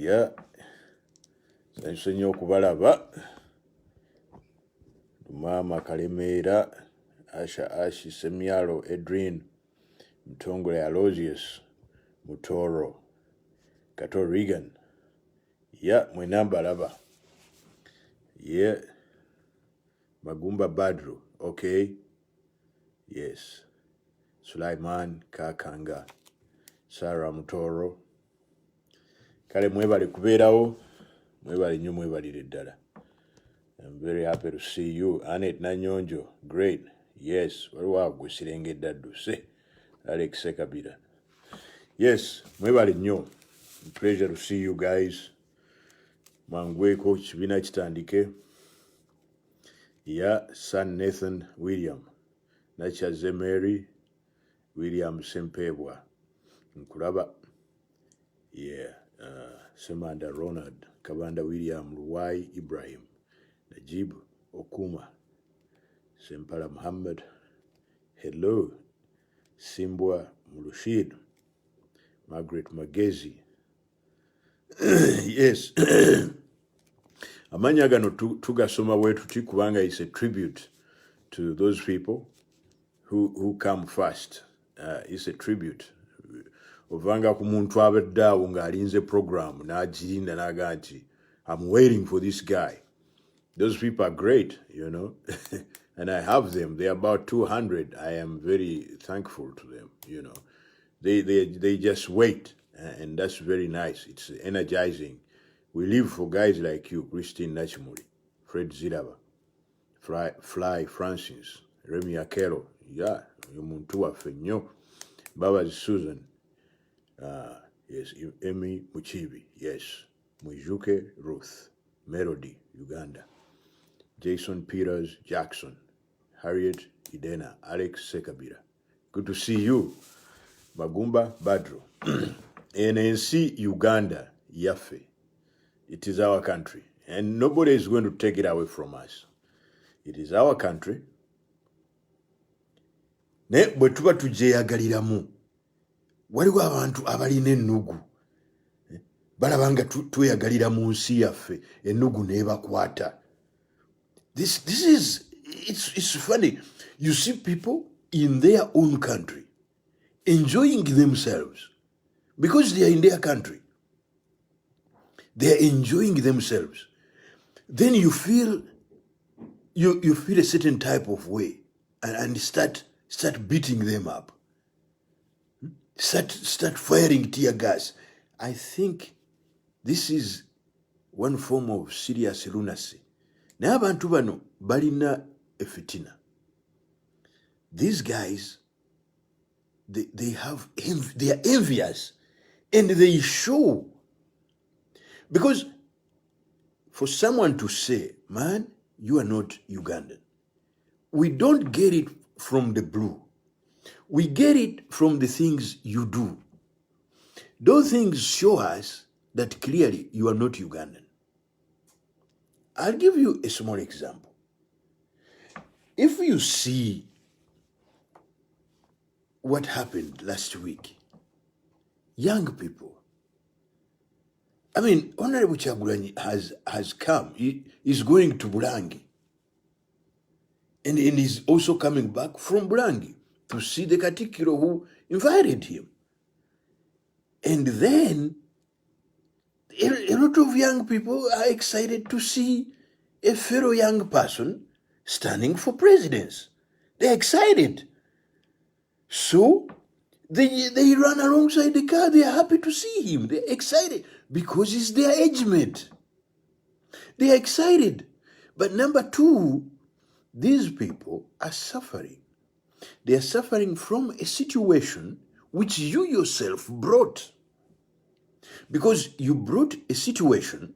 Yeah. Nsonyi okubalaba. Mama Kalimera, Asha Ashi, Semialo, Edrin, Mtongole Aloysius, Mutoro, Kato Regan. Yeah, Mwenamba Lava. Yeah. Magumba Badru. Okay. Yes. Sulaiman Kakanga. Sarah Mutoro. Kale mwebale kubeerawo. Mwebale nnyo mwebalire ddala. I'm very happy to see you. Annette Nanyonjo. Great. Yes. Waliwo gwe sirengedde adduse. Alex Sekabira. Yes. Mwebale nnyo. Pleasure to see you guys. Mwangweko kibiina kitandike. Yeah. Son Nathan William. Nachaze Mary. William Sempebwa. Nkulaba. Yeah. Semanda Ronald. Kabanda William Luwai Ibrahim. Najib Okuma. Sempala Muhammad. Hello. Simbwa Mulushid. Margaret Magezi. Yes. Amanya gano tugasoma wetu kubanga is a tribute to those people who come first. It's a tribute. Ovanga ku muntu abaddawo ng'alinze program n'agirinda n'aga nti I'm waiting for this guy. Those people are great, you know. And I have them. They're about 200. I am very thankful to them, you know. They just wait, and that's very nice. It's energizing. We live for guys like you, Christine Nachimuri, Fred Ziraba, Fly Francis, Remy Akelo, yeah, Yumuntua Fenyo, Baba Susan, yes, Emmy Muchibi, yes, Mujuke Ruth, Melody, Uganda, Jason Peters Jackson, Harriet Idena, Alex Sekabira. Good to see you. Magumba Badro. NNC Uganda, Yafe. It is our country. And nobody is going to take it away from us. It is our country. Ne bwe tuba tujeyagaliramu. Waliwo abantu abalina ennugu. Balaba nga tweyagalira mu nsi yaffe. Ennugu nebakwata. This is, it's funny. You see people in their own country enjoying themselves because they are in their country. They are enjoying themselves. Then you feel you feel a certain type of way and start beating them up. Start firing tear gas. I think this is one form of serious lunacy. Naye abantu bano balina efitina. These guys, they are envious and they show. Because for someone to say, man, you are not Ugandan, we don't get it from the blue. We get it from the things you do. Those things show us that clearly you are not Ugandan. I'll give you a small example. If you see what happened last week, young people, I mean, Honorable Kyagulanyi has come. He is going to Bulangi. And he's also coming back from Bulangi to see the Katikiro who invited him. And then a lot of young people are excited to see a fellow young person standing for presidents. They're excited. So they run alongside the car. They are happy to see him. They're excited because he's their age mate. They are excited. But number two, these people are suffering. They are suffering from a situation which you yourself brought. Because you brought a situation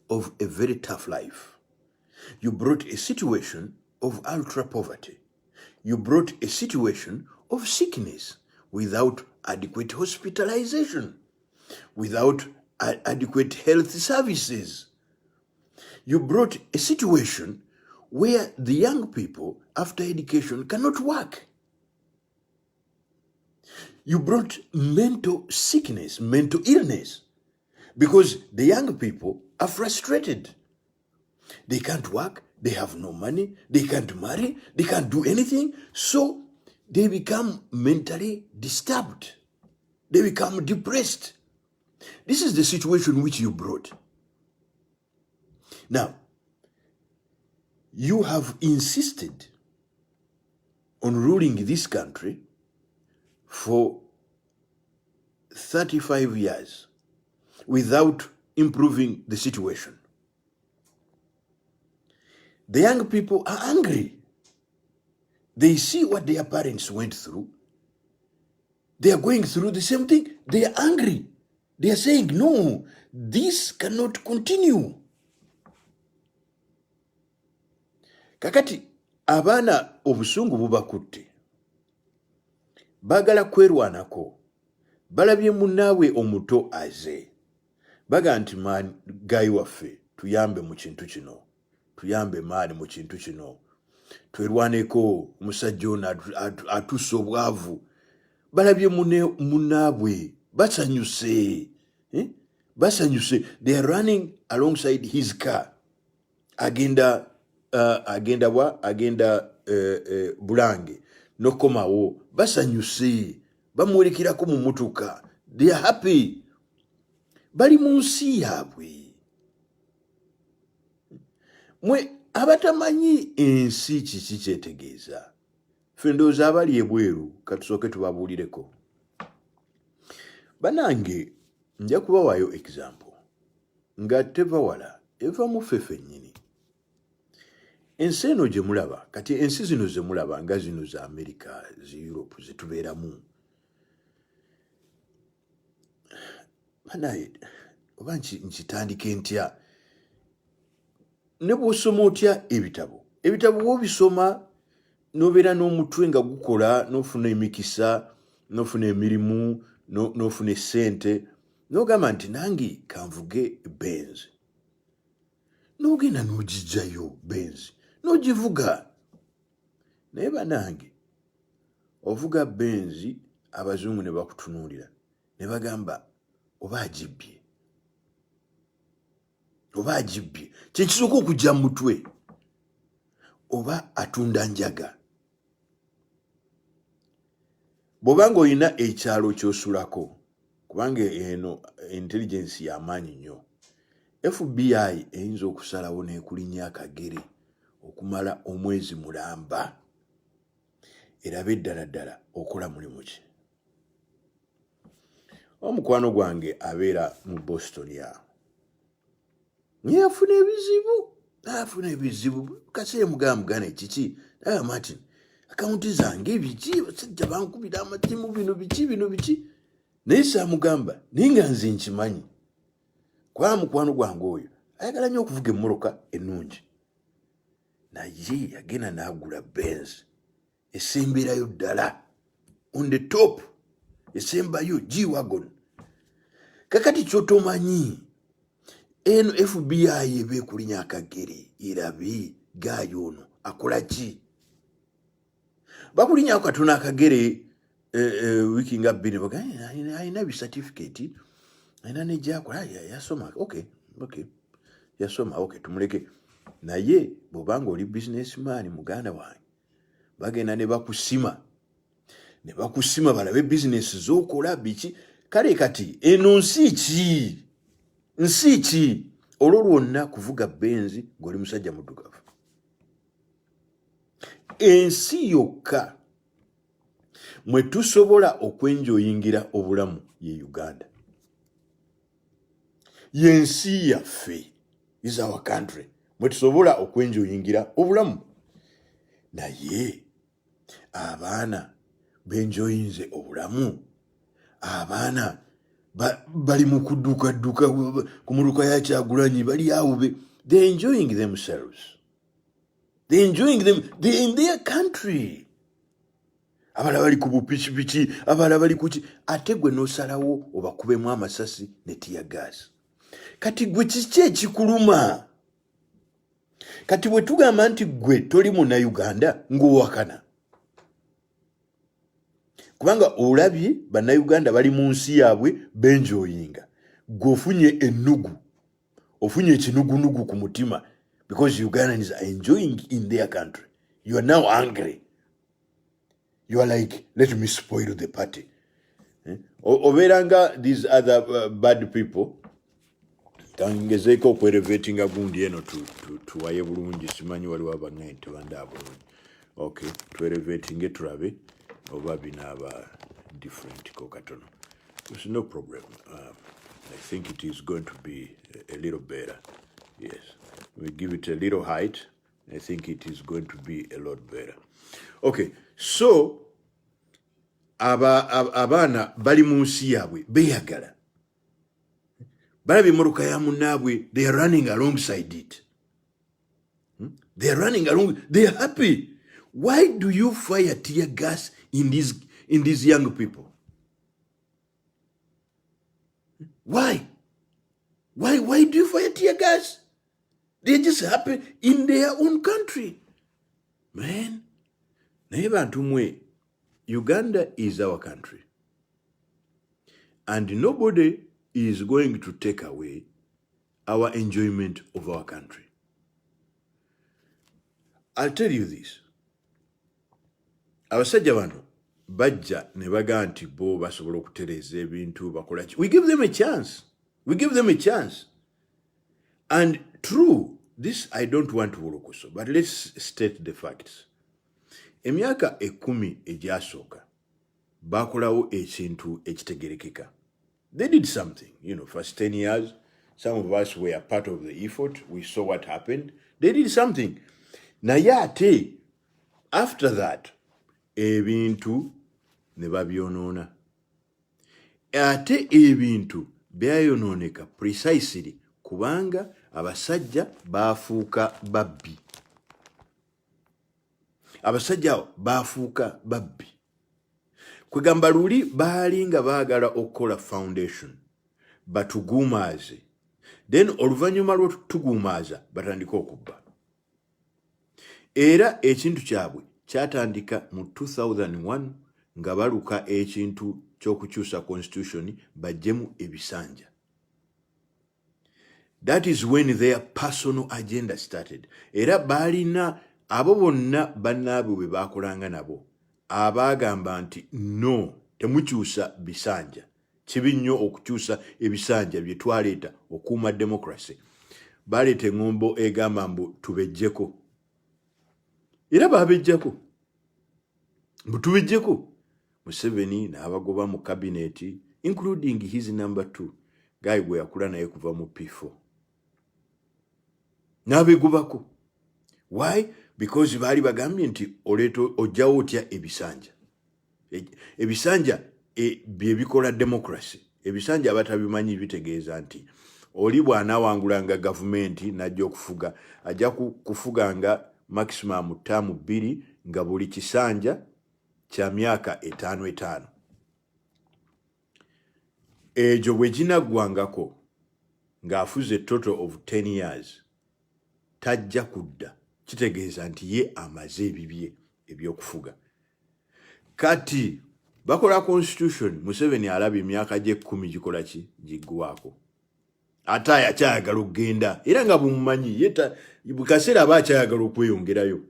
of a very tough life. You brought a situation of ultra poverty. You brought a situation of sickness without adequate hospitalization, without adequate health services. You brought a situation where the young people, after education, cannot work. You brought mental sickness, mental illness. because the young people are frustrated. They can't work, they have no money, they can't marry, they can't do anything, so they become mentally disturbed. They become depressed. This is the situation which you brought. Now, you have insisted on ruling this country for 35 years without improving the situation. The young people are angry. They see what their parents went through. They are going through the same thing. They are angry. They are saying, no, this cannot continue. Kakati, abana obusungu bubakutte. Bagala kwerwanako. Balabye munnaabwe omuto aze. Baga nti gayi waffe tuyambe mu kintu kino. Tuyambe maani mu kintu kino. Twerwaneko omusajja ono atussa obwavu. Balabye munnaabwe basanyuse. Basanyuse. They are running alongside his car. Agenda Bulange. Nokomawo. Basanyuse. Bamuwerekirako mu motoka. They are happy. Bali mu nsi yaabwe. Mwe abatamanyi ensi kiki kyetegeeza. Ffe ndowooza abali ebweru katusooke tubabuulireko. Banange nja kubawaayo example nga teva wala eva mu ffe ffennyini. Ensi eno gye mulaba kati ensi zino ze mulaba nga zino za America, zi Europe ze tubeeramu. Banaye oba nkitandike ntya? Ne bw'osoma otya ebitabo w'obisoma n'obeera n'omutwe nga gukola n'ofuna emikisa n'ofuna emirimu n'ofuna essente n'ogamba nti nange kanvuge Benz. N'ogenda n'ogijjayo Benz n'ogivuga. Naye banange ovuga Benz abazungu ne bakutunuulira ne bagamba oba agibbye. Kyekisooka okujja mu mutwe. Oba atunda njaga. Bw'obanga olina ekyalo ky'osulako, kubanga eno intelligence y'amaanyi nnyo, FBI eyinza okusalawo n'ekulinnya akagere okumala omwezi mulamba. Erabe ddala ddala okola mulimu ki. Omukwano gwange abeera mu Boston ya. Naye afuna ebizibu. Kaseera mugambugane kiki. Naye Martin, akawunti zange biki? Basajja bankubira amatimu bino biki. Naye saamugamba naye nga nze nkimanyi. Kwa mukwano gwange oyo ayagala nnyo okuvuga emmoloka ennungi. Naye yagenda n'agula Benz. Esemberayo ddala. On the top. Esembayo G-Wagon. Kakati kyotomanyi. Eno FBI ebekulinya akagere erabi gayo ono akola ki? Bakulinya akatuna akagere wiki nga bbiri baga ayina bi certificate ayina ne gyakola yasoma. Okay. Yasoma tumuleke. Naye bw'obanga oli businessman muganda wange bagenda ne bakusima balabe business z'okola biki. Kale kati eno nsi ki olwo lwonna kuvuga Benz ng'oli musajja muddugavu. Ensi yokka mwe tusobola okwenjoyingira obulamu ye Uganda. Yensi yaffe is our country. Mwe tusobola okwenjoyingira obulamu. Naye abaana benjoyinze obulamu. Abaana bali mu kudduka ku muluka ya Kyagulanyi bali awo they're enjoying themselves. They're enjoying them. They're in their country. Abala bali ku bupikipiki, abala bali kuki. Ate gwe n'osalawo obakubemu amasasi ne tear gas. Kati gwe kiki ekikuluma? Kati bwe tugamba nti gwe toli Munnayuganda ng'owakana. Kubanga olabye Bannayuganda bali mu nsi yaabwe benjoyinga. gofunye enugu ofunye ekinugunugu ku mutima because Ugandans are enjoying in their country. You are now angry. You are like, let me spoil the party. Overanga these other bad people. Kangezeko kwerevetinga gundi eno tuwaye bulungi simanyi waliwo abangaye tebanda bulungi. Okay, twerevetinge turabe oba binaba different kokatono. There's no problem. I think it is going to be a little better. Yes, we give it a little height. I think it is going to be a lot better. Okay, so abana bali munsi yabwe beyagala. Balabi moruka ya munabwe, they are running alongside it. They are running along. They are happy. Why do you fire tear gas in these young people? Why? Why do you fire tear gas? They're just happy in their own country. Man, Uganda is our country. And nobody is going to take away our enjoyment of our country. I'll tell you this. Abasajja bano bajja ne baga nti bo basobola okutereza ebintu bakola ki. We give them a chance. We give them a chance. And true, this I don't want to wolokoso, but let's state the facts. Emyaka 10 egyasooka bakolawo ekintu ekitegerekeka. They did something, first 10 years, some of us were part of the effort. We saw what happened. They did something. Naye ate, after that, ebintu ne babyonoona. Ate ebintu byayononeka precisely kubanga abasajja bafuuka babbi. Abasajja bafuuka babbi. Kwegamba luli baali nga baagala okukola foundation batuguumaaze, then oluvannyuma lw'otuguumaaza batandika okubba. Era ekintu kyabwe kyatandika mu 2001 nga baluka ekintu ky'okukyusa constitution bajjemu ebisanja. That is when their personal agenda started. Era baalina abo bonna bannaabwe bwe baakolanga nabo abagamba nti no, temukyusa bisanja. Kibi nnyo okukyusa ebisanja bye twaleeta okuuma democracy. Baleeta engombo egamba mbu tubejjeko. Era babejjako. Mbu tubejjeko. Museveni n'abagoba mu cabinet, including his number 2, guy gwe yakula naye kuva mu P4. N'abegobako. Why? Because baali bagambye nti oleeto ojjawo otya ebisanja. Ebisanja bye bikola democracy. Ebisanja abatabimanyi bitegeeza nti oli bw'anaawangulanga gavumenti n'ajja okufuga, ajja kufuganga maximum term 2 nga buli kisanja kya myaka 5. Ejo bwe ginaggwangako ng'afuze total of 10 years, tajja kudda. Kitegeeza nti ye amaze ebibye ebyokufuga. Kati bakola constitution, Museveni alabye emyaka gye 10 gikola ki giggwako. Ate akyayagala okugenda era nga bumumanyi bukaseera aba akyayagala okweyongerayo.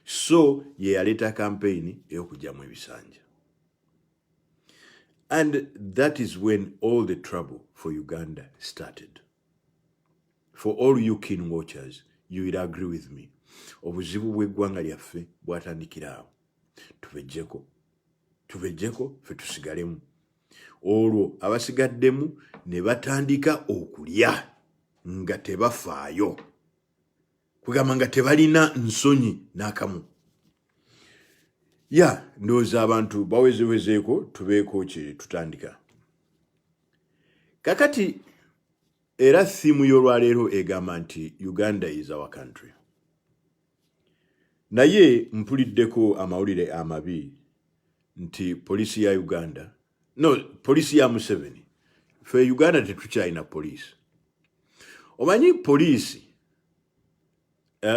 So ye yaleeta campaign ey'okugyamu ebisanja. And that is when all the trouble for Uganda started. For all you keen watchers, you will agree with me. Obuzibu bw'eggwanga lyaffe bwatandikira awo. Tubejjeko ffe tusigalemu. Olwo abasigaddemu ne batandika okulya nga tebafaayo. Kugamba nga tebalina nsonyi n'akamu. Ndowooza abantu bawezewezeeko tubeeko kye tutandika. Kakati era theme y'olwaleero egamba nti Uganda is our country. Naye mpuliddeko amawulire amabi nti polisi ya Uganda, polisi ya Museveni, ffe Uganda tetukyalina polisi. Omanyi polisi,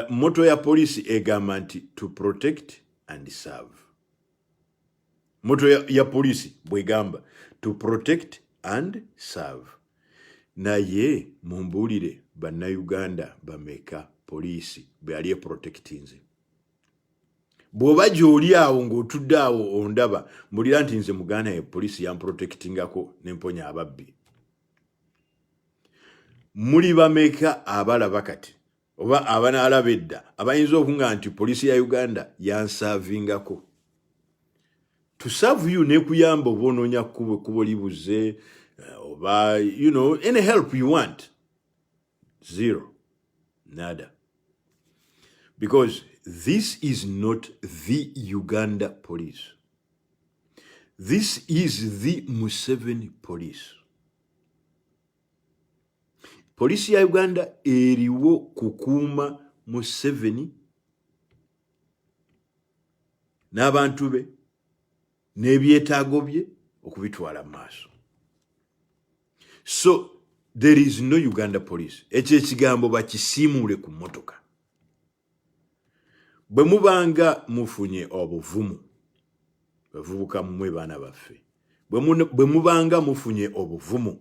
motto ya polisi egamba nti to protect and serve. Motto ya polisi bwegamba to protect and serve. naye mumbulire bannayuganda bameka poliisi bwe yali eprotectinze. Bw'oba gy'oli awo ng'otudde awo ondaba mbulira nti nze muganda ye poliisi yamprotectingako n'emponya ababbi. Muli bameka abalaba kati oba abanaalaba edda abayinza okunga nti poliisi ya Uganda yansaavingako? To serve you nekuyamba oba onoonya kkubo libuze oba any help you want. Zero. Nada. Because this is not the Uganda police. This is the Museveni police. Polisi ya Uganda eriwo kukuuma Museveni n'abantu be n'ebyetaago bye okubitwala maaso. So there is no Uganda police. Ekyo ekigambo bakisiimuule ku mmotoka. Bwe mubanga mufunye obuvumu, bavubuka mmwe baana baffe, bwe mubanga mufunye obuvumu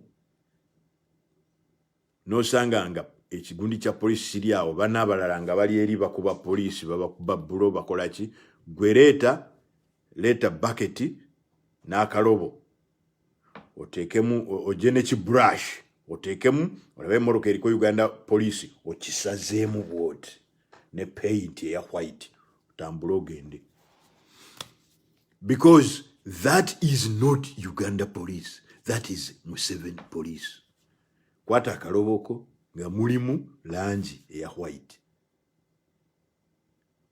n'osanga nga ekigundi kya poliisi kiri awo bana abalala nga bali eri bakuba poliisi babakuba bulo bakola ki, gwe leeta baketi n'akalobo oteekemu ojje n'ekibrush oteekemu olabe emmoroka eriko Uganda poliisi okisazeemu bwoti ne paint eya white otambule ogende. Because that is not Uganda police. That is Museveni police. Kwata akaloboko nga mulimu langi eya white.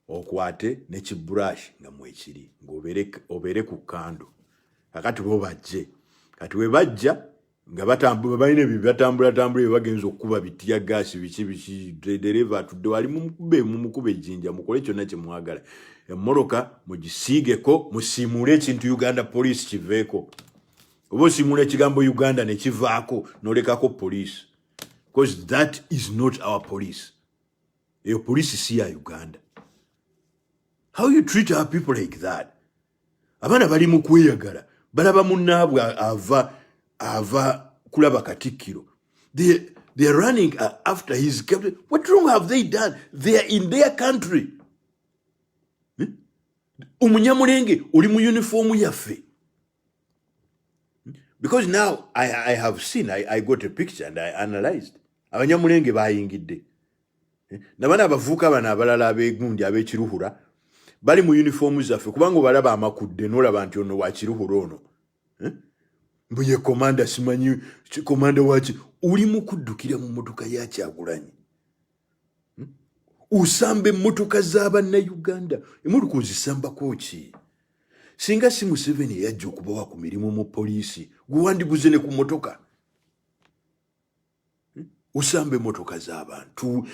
Okwate n'ekibrush nga mwekiri ng'obeere ku kando. Kakati bo bajje. Kati we bajja nga balina batambula bagenza okukuba bitya gaasi biki dereva atudde wali mumukube ejjinja mukole kyonna kye mwagala. Emmoroka mugisiigeko musiimule ekintu Uganda police kiveeko. Oba osiimula ekigambo Uganda ne kivaako n'olekako police. Because that is not our police. Eyo police si ya Uganda. How you treat our people like that? Abaana bali mu kweyagala. Balaba munnaabwe ava kulaba Katikkiro. They are running after his captain. What wrong have they done? They are in their country. Umunyamulenge oli mu uniform yaffe. Because now I have seen, I got a picture and I analyzed. Abanyamulenge bayingidde. Nabana abavuuka bano abalala abeegundi abekiruhura bali mu uniform zaffe kubanga obalaba amakudde n'olaba nti ono wa kiruhura ono. Mbuye komanda simanyi komanda waki uli mu kuddukira mu mmotoka ya Kyagulanyi. Usamba emmotoka z'Abannayuganda emmotoka ozisambako ki? Singa si Museveni yajja okubawa ku mirimu mu poliisi gwe wandiguze ne ku mmotoka. Usamba emmotoka z'abantu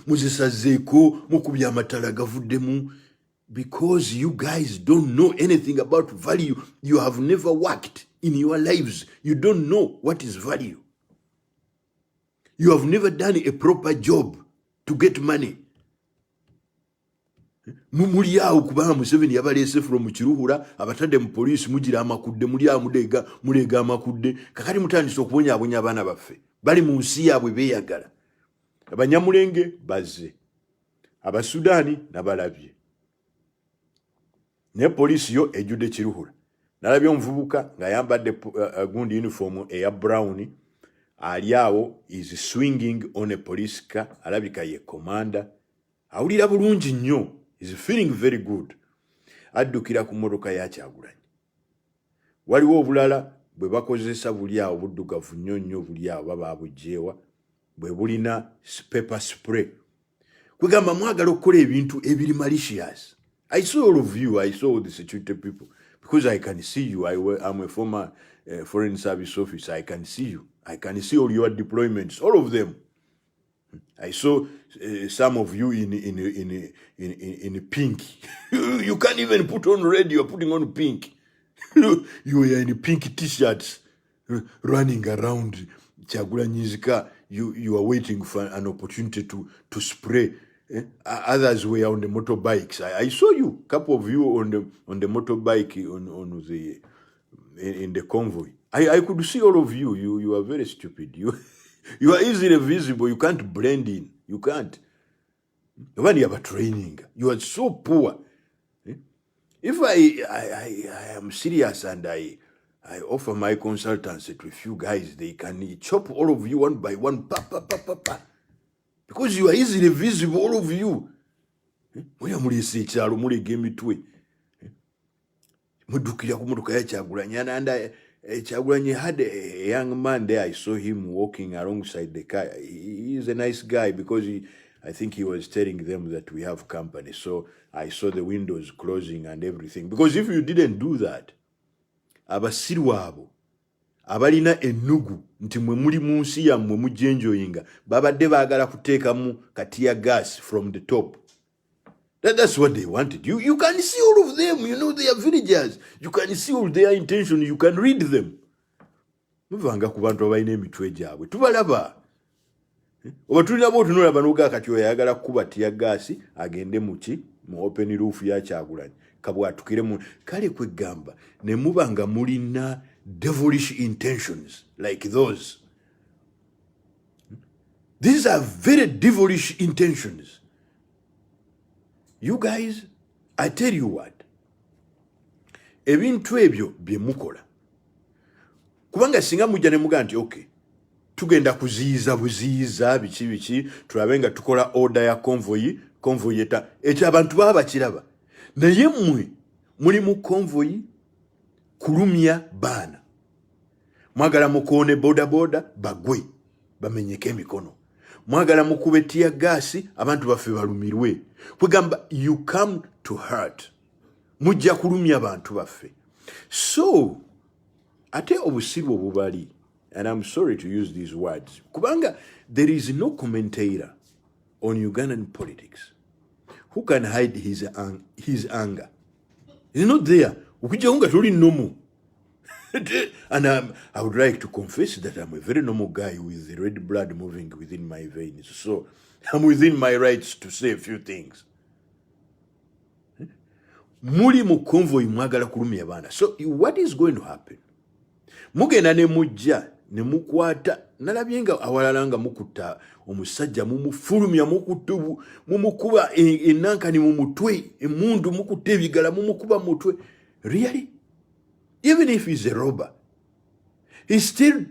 muzisazeeko mukubya amatala gavuddemu. Because you guys don't know anything about value. You have never worked in your lives. You don't know what is value. You have never done a proper job to get money. Muli awo kubanga Museveni yabaleese from Kiruhura abatadde mu poliisi mugira amakudde muli awo mulega amakudde kakati mutandise okubonyaabonya abaana baffe bali mu nsi yaabwe beeyagala. Abanyamulenge bazze, Abasudaani nabalabye. Ne poliisi yo ejjudde Kiruhura. Nalabye omuvubuka ng'ayambadde gundi uniform eya brown ali awo is swinging on a police car, alabika ye commander. Awulira bulungi nnyo. Is feeling very good. Addukira ku mmotoka ya Kyagulanyi. Waliwo obulala bwe bakozesa buli awo buddugavu nnyo buli awo baba abugyewa bwe bulina pepper spray. Kwegamba mwagala okukola ebintu ebiri malicious. I saw all of you. I saw the security people because I can see you. I'm a former foreign service officer. I can see you. I can see all your deployments, all of them. I saw some of you in pink. You can't even put on red. You are putting on pink. You are in pink t-shirts, running around Kyagulanyi's. You are waiting for an opportunity to spray. Others were on the motorbikes. I saw you, couple of you on the motorbike in the convoy. I could see all of you. You are very stupid. You are easily visible. You can't blend in. You can't. When you have a training, you are so poor. If I am serious and I offer my consultancy to a few guys, they can chop all of you one by one, because you are easily visible, all of you. Kyagulanyi had a young man there. I saw him walking alongside the car. He is a nice guy because I think he was telling them that we have company. So I saw the windows closing and everything. Because if you didn't do that, abasirwabo abalina enugu nti mwe muli munsi yammwe mujenjoyinga babadde baagala kuteekamu katiya gas from the top. That's what they wanted. You can see all of them. You know, they are villagers. You can see all their intention. You can read them. Muvanga ku bantu abalina emitwe gyabwe tubalaba. Oba tulina bo tunula banoga kati oyagala kuba tiya gasi agende muki mu open roof ya Kyagulanyi kabwatukire mu kale kwegamba ne mubanga mulina devilish intentions like those. These are very devilish intentions. You guys, I tell you what, ebintu ebyo bye mukola kubanga singa mujja ne muga nti okay tugenda kuziyiza buziyiza biki tulabenga tukola order ya convoy eta ekyo abantu baba kiraba naye mmwe muli mu convoy kulumya baana mwagala mukone boda bagwe bamenyeke emikono mwagala mukube tiya gasi abantu baffe balumirwe kwegamba you come to hurt mujja kulumya abantu baffe. So ate obusiru obubali, and I'm sorry to use these words, kubanga there is no commentator on Ugandan politics who can hide his anger. He's not there. And I would like to confess that I'm a very normal guy with the red blood moving within my veins. So I'm within my rights to say a few things. Muli mu convoy mwagala kulumya bana. So what is going to happen? Mugenda ne mujja ne mukwata nalabyenga awalalanga mukuta omusajja mumufulumya mukutubu mumukuba enankani mumutwe emundu mukuta ebigala mumukuba mutwe. Really? Even if he's a robber, he still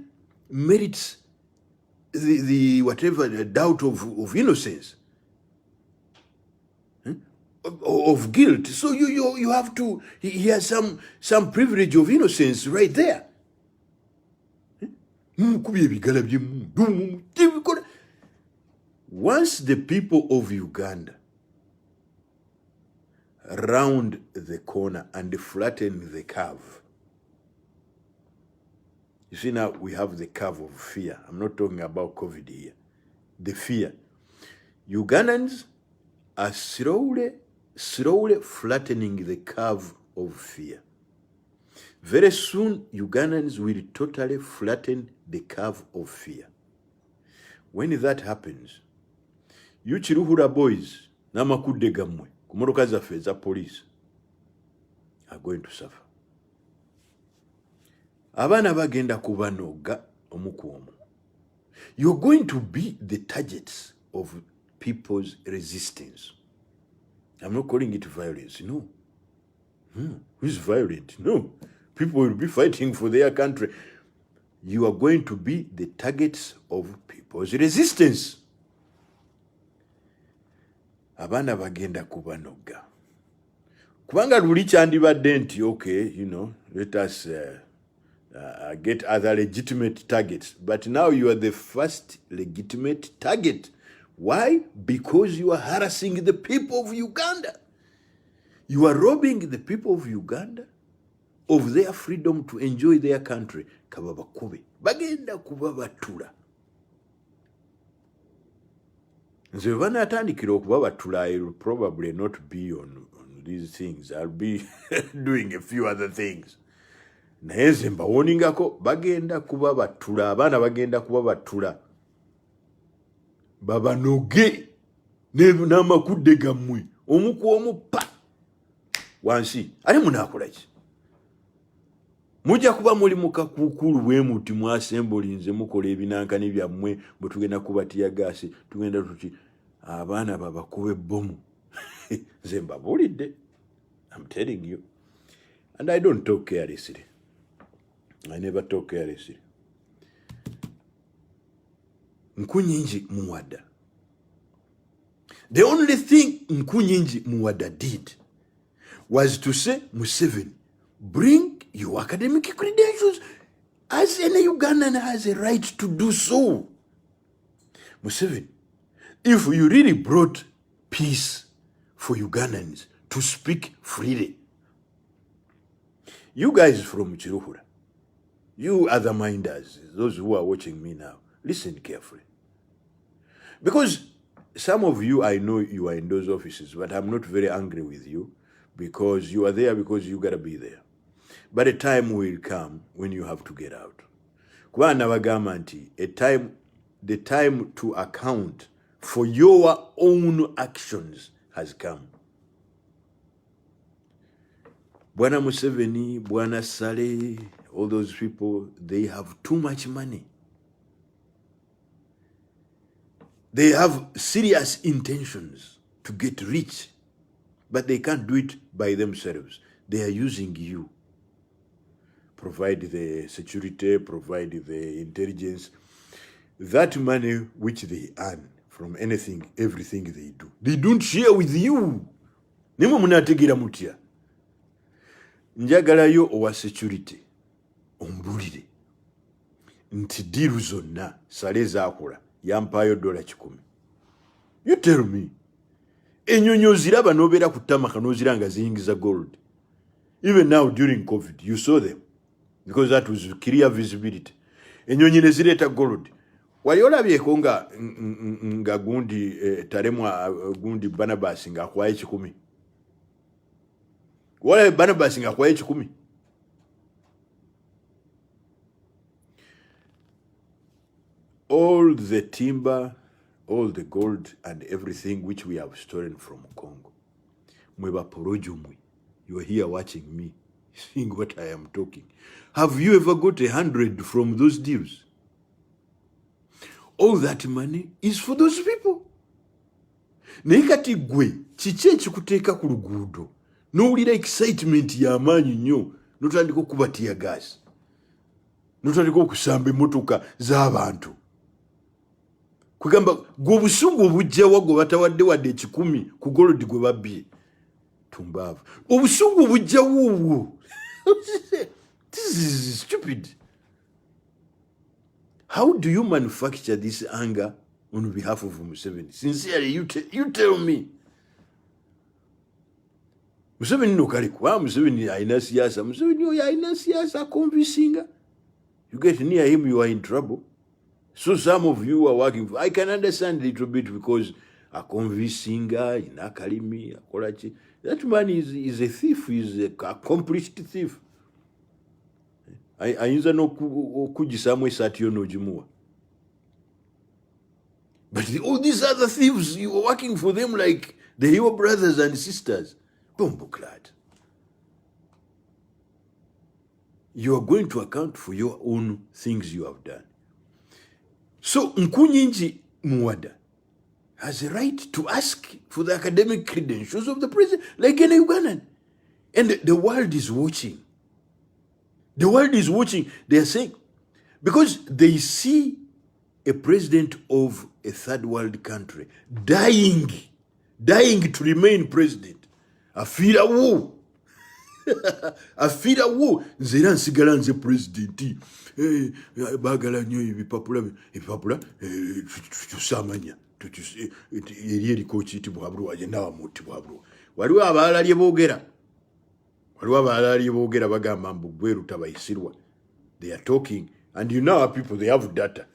merits the whatever the doubt of innocence, of guilt. So you have to. He has some privilege of innocence right there. Once the people of Uganda round the corner and flatten the curve. You see, now we have the curve of fear. I'm not talking about COVID here. The fear. Ugandans are slowly flattening the curve of fear. Very soon, Ugandans will totally flatten the curve of fear. When that happens, you Chiruhura boys, namakude gamwe, kumotoka zaffe za police, are going to suffer. Abana bagenda kubanoga omukuomu. You're going to be the targets of people's resistance. I'm not calling it violence, no. Who's violent? No. People will be fighting for their country. You are going to be the targets of people's resistance. Abana bagenda kubanoga. Kubanga luli kyandibadde nti, okay, let us get other legitimate targets. But now you are the first legitimate target. Why? Because you are harassing the people of Uganda. You are robbing the people of Uganda of their freedom to enjoy their country. Kababa kube. Bagenda kubabatula. Nze vana atandikira okubabatula, I will probably not be on these things. I'll be doing a few other things. Naye nze mbawoningako bagenda kubabatula, abaana bagenda kubabatula. Babanoge n'amakudde gammwe omuku omu pa wansi. Ate munaakola ki? Mujja kuba muli mu kakuukulu bwe muti mu assembly nze mukola ebinankani byammwe bwe tugenda kubatiya gaasi tugenda tuti abaana babakube bbomu. Nze mbabuulidde. I'm telling you. And I don't talk carelessly. I never talk carelessly. Nkunyingi Muwada. The only thing Nkunyingi Muwada did was to say, Museveni, bring your academic credentials as any Ugandan has a right to do so. Museveni, if you really brought peace for Ugandans to speak freely, you guys from Chiruhura, you other minders, those who are watching me now, listen carefully. Because some of you, I know you are in those offices, but I'm not very angry with you because you are there because you got to be there. But a time will come when you have to get out. The time to account for your own actions has come. Bwana Museveni, Bwana Saleh, all those people, they have too much money. They have serious intentions to get rich, but they can't do it by themselves. They are using you. Provide the security, provide the intelligence. That money which they earn from anything, everything they do, they don't share with you. Nimwe munategeera mutya. Njagalayo owa security ombulire nti diru zonna Sale zaakola yampayo $100. You tell me. Enyonyo ziraba nobeera ku tamaka noziranga ziyingiza gold. Even now during COVID, you saw them because that was clear visibility. Enyonyi ne zireeta gold. Wali olabyeko nga gundi Taremwa gundi Barnabas nga akwaye 10. Wala Barnabas nga akwaye 10. All the timber, all the gold and everything which we have stolen from Congo. Mweba porojo mwe. You are here watching me, seeing what I am talking. Have you ever got 100 from those deals? All that money is for those people. Nekati gwe, chiche chikuteeka ku luguudo. Nowulira excitement ya maanyi nnyo, notandika okubatiya gas. Notandika okusamba emmotoka z'abantu. Kugamba gwobusungu obujjawa gwe batawadde wadde 10 ku gold gwe babbye. Tumbavu. Obusungu obujjawo obwo. This is stupid. How do you manufacture this anger on behalf of Museveni? Sincerely, you tell me. Museveni no kali kwa Museveni aina siasa. Museveni oyo aina siasa convincing. You get near him, you are in trouble. So some of you are working for, I can understand a little bit because a convincing in Akalimi, a Kolachi. That man is a thief, is a accomplished thief. Ayinza no kujisamwe satyo no jimua. But all these other thieves, you are working for them like the your brothers and sisters. Bomboklad. You are going to account for your own things you have done. So Nkunyingi Muwada has a right to ask for the academic credentials of the president, like any Ugandan. And the world is watching. The world is watching. They are saying, because they see a president of a third world country dying to remain president. Afira wo. Afira wo. Nzera nsigala nze presidenti. Bagala nnyo ebipapula tusamanya. Eri eriko kiyitibwa Habruwa yenna wamuttibwa Habruwa. Waliwo abalala lye boogera. Bagamba mbu bweru tabayisirwa. They are talking. And you know our people, they have data.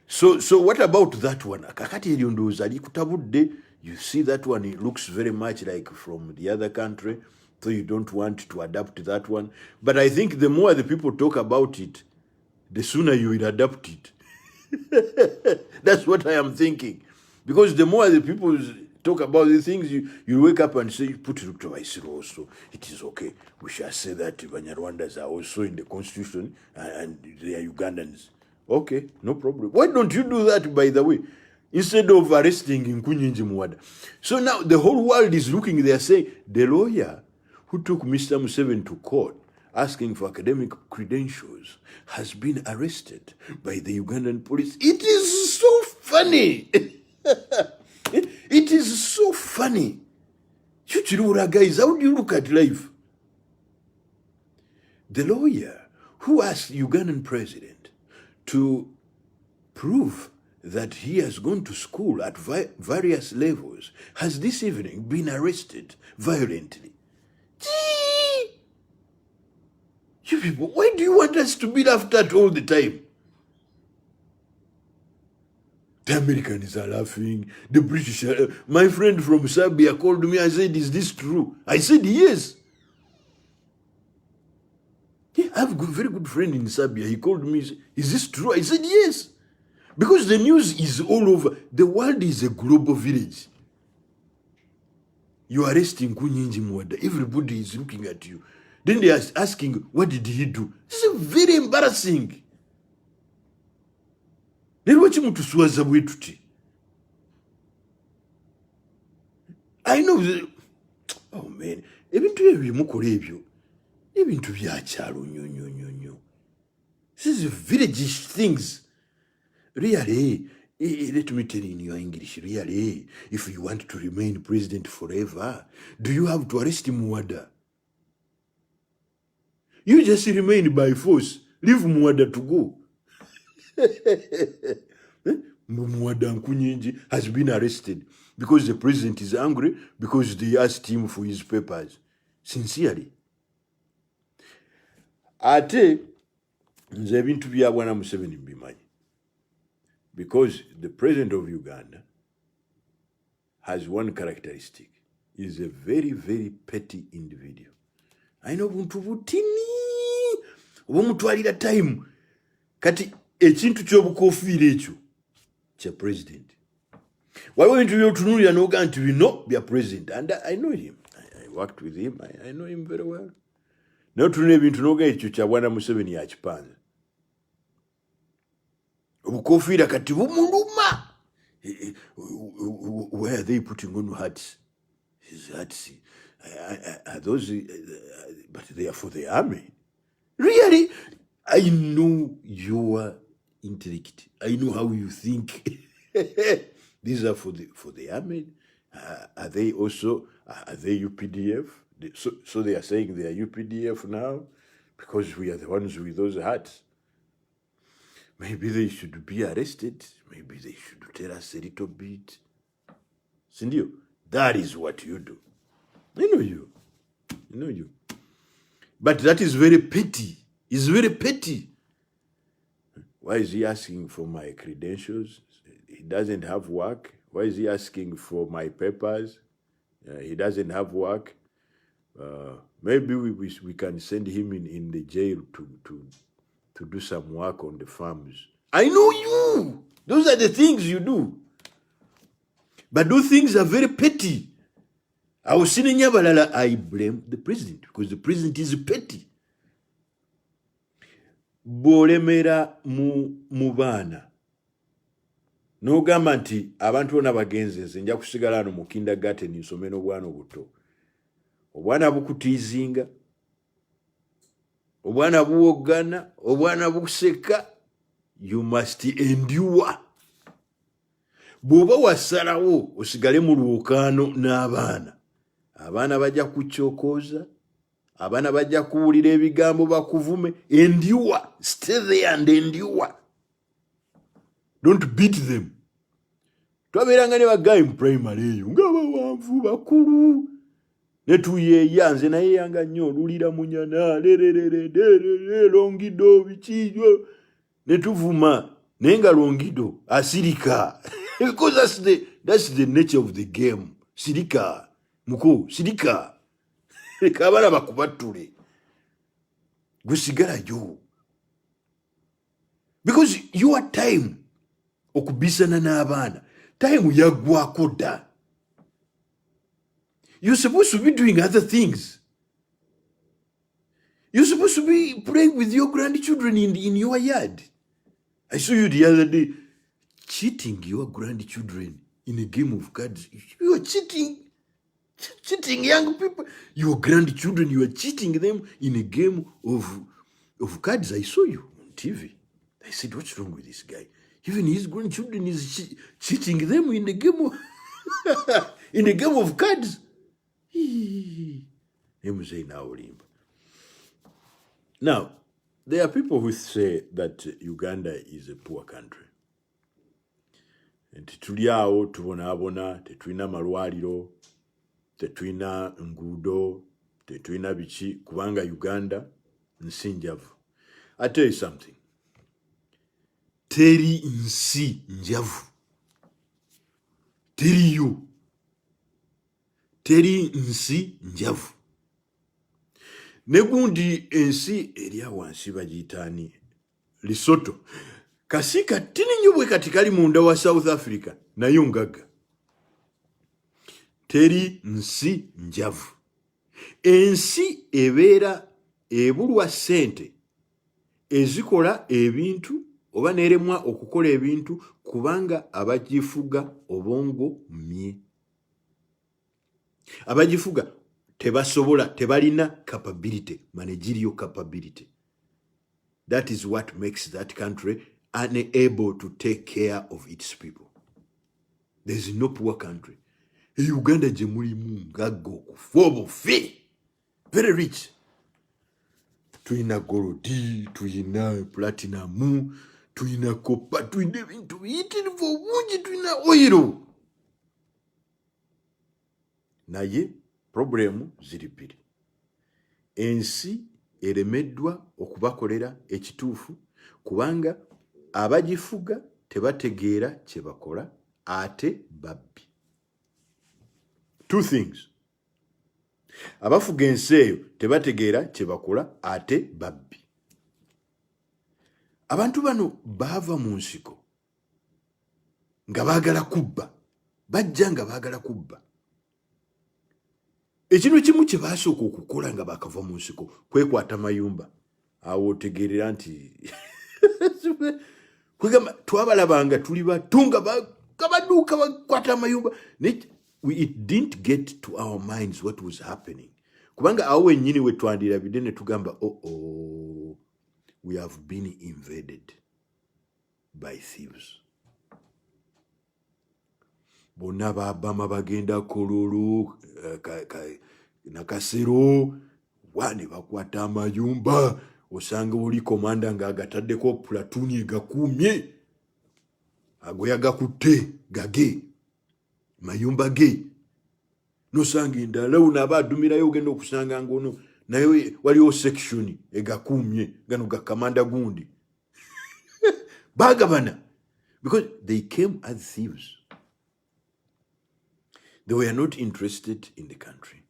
So what about that one? Kakati eryo ndowooza likutabudde. You see that one, it looks very much like from the other country, so you don't want to adapt that one. But I think the more the people talk about it, the sooner you will adapt it. That's what I am thinking. Because the more the people talk about the things, you wake up and say, put it to Waisiro also. It is okay. We shall say that Banyarwandas are also in the constitution and they are Ugandans. Okay, no problem. Why don't you do that, by the way? Instead of arresting Nkunyinji Muwada. So now the whole world is looking, they are saying, the lawyer who took Mr. Museveni to court asking for academic credentials has been arrested by the Ugandan police. It is so funny. It is so funny. Guys, how do you look at life? The lawyer who asked Ugandan president to prove that he has gone to school at various levels has this evening been arrested violently. Gee! You people, why do you want us to be laughed at all the time? The Americans are laughing, the British are... My friend from Serbia called me and said, is this true? I said, yes. Yeah, I have a very good friend in Serbia. He called me, is this true? I said, yes. Because the news is all over. The world is a global village. You are arresting Nkunyinji Muwada. Everybody is looking at you. Then they are asking, what did he do? This is very embarrassing. Then what you to swaza wetuti? I know. Oh man, ebintu ebyo mukola ebyo. Ebintu byakyalo nyo. This is village things. Really, let me tell you in your English, really, if you want to remain president forever, do you have to arrest Muwada? You just remain by force. Leave Muwada to go. Muwada Nkunyinji has been arrested because the president is angry because they asked him for his papers. Sincerely. Ate, nze ebintu bya Bwana Museveni mbimanyi. Because the president of Uganda has one characteristic. He is a very, very petty individual. I know buntu butini. Obumutwalira time. Kati ekintu ky'obukofiira ekyo kya president. Waliwo ebintu by'otunuulira n'oga nti bino bya president. And I know him. I worked with him. I know him very well. N'otunula ebintu n'oga ekyo kya Bwana Museveni yakipanze. Obukofiira kati bumuluma. Where are they putting on hats? His hats are those, but they are for the army. Really? I know your intellect. I know how you think. These are for the army. Are they also, are they UPDF? So they are saying they are UPDF now because we are the ones with those hats. Maybe they should be arrested. Maybe they should tell us a little bit. Sindio, that is what you do. I know you. I know you. But that is very petty. It's very petty. Why is he asking for my credentials? He doesn't have work. Why is he asking for my papers? He doesn't have work. Maybe we can send him in the jail to do some work on the farms. I know you. Those are the things you do. But those things are very petty. I was saying, I blame the president because the president is petty. Bolemera mu baana. N'ogamba nti abantu bonna bagenze nze nja kusigala wano mu kindergarten nsome n'obwana obuto. Obwana bukutiizinga. Obwana buwogana. Obwana buseka. You must endure. Bw'oba wasalawo osigale mu lwokaano n'abaana. Abaana bajja kukyokooza. Abaana bajja kuwulira ebigambo bakuvume. Endure. Stay there and endure. Don't beat them. Twabeeranga ne bagayi mu primary eyo nga bawanvu bakulu. Ne tuyeeya nze nayeeyanga nnyo olulira munyana lererere longido bikiyo ne tuvuma naye nga longido asirika. Because that's the nature of the game. Sirika. Muko, sirika. Kabala bakubatule. Gusigala yo. Because your time okubisana n'abaana time yaggwako dda. You're supposed to be doing other things. You're supposed to be playing with your grandchildren in your yard. I saw you the other day cheating your grandchildren in a game of cards. You are cheating young people. Your grandchildren, you are cheating them in a game of cards. I saw you on TV. I said, what's wrong with this guy? Even his grandchildren is cheating them in a game of in a game of cards. Now, there are people who say that Uganda is a poor country. Nti tuli awo tubonaabona, tetulina malwaliro, tetulina nguudo, tetulina biki, kubanga Uganda nsi njavu. I tell you something. Teri nsi njavu. Teriyo. Teri nsi njavu. Negundi ensi eria wansi bagiyitaani Lesotho. Kasika tini nyubwe katikali munda wa South Africa na yungaga. Teri nsi njavu. Ensi ebeera ebulwa sente ezikola ebintu oba neremwa okukola ebintu kubanga abagifuga obongo mye. Abagifuga tebasobola, tebalina capability, managerial capability. That is what makes that country unable to take care of its people. There is no poor country. Uganda jemulimu ngago kufobo fe. Very rich. Tuina gold, tuina platinum, tuina copper, tuina bintu bitini for bungi, tuina oil. Naye problemu ziri bbiri. Ensi eremeddwa okubakolera ekituufu kubanga abagifuga tebategeera kye bakola ate babbi. Two things. Abafuga ensi eyo tebategeera kye bakola ate babbi. Abantu bano baava mu nsiko nga baagala kubba, bajja nga baagala kubba. Ekintu kimu kye baasooka okukola nga bakava mu nsiko kwekwata mayumba. Awo otegeerera nti twabalabanga tuli batunga baduuka bakwata amayumba. It didn't get to our minds what was happening. Kubanga awo wennyini we twandirabidde ne tugamba we have been invaded by thieves. Bonna babama bagenda Kololo, Nakasero, wane bakwata amayumba, osanga oli komanda nga agataddeko platooni egakuumye, ago yagakutte gage, mayumba ge. Nosanga endala uno aba adumirayo ogenda okusanga ngono naye waliwo section egakuumye gano ga kamanda gundi. Bagabana because they came as thieves. They were not interested in the country.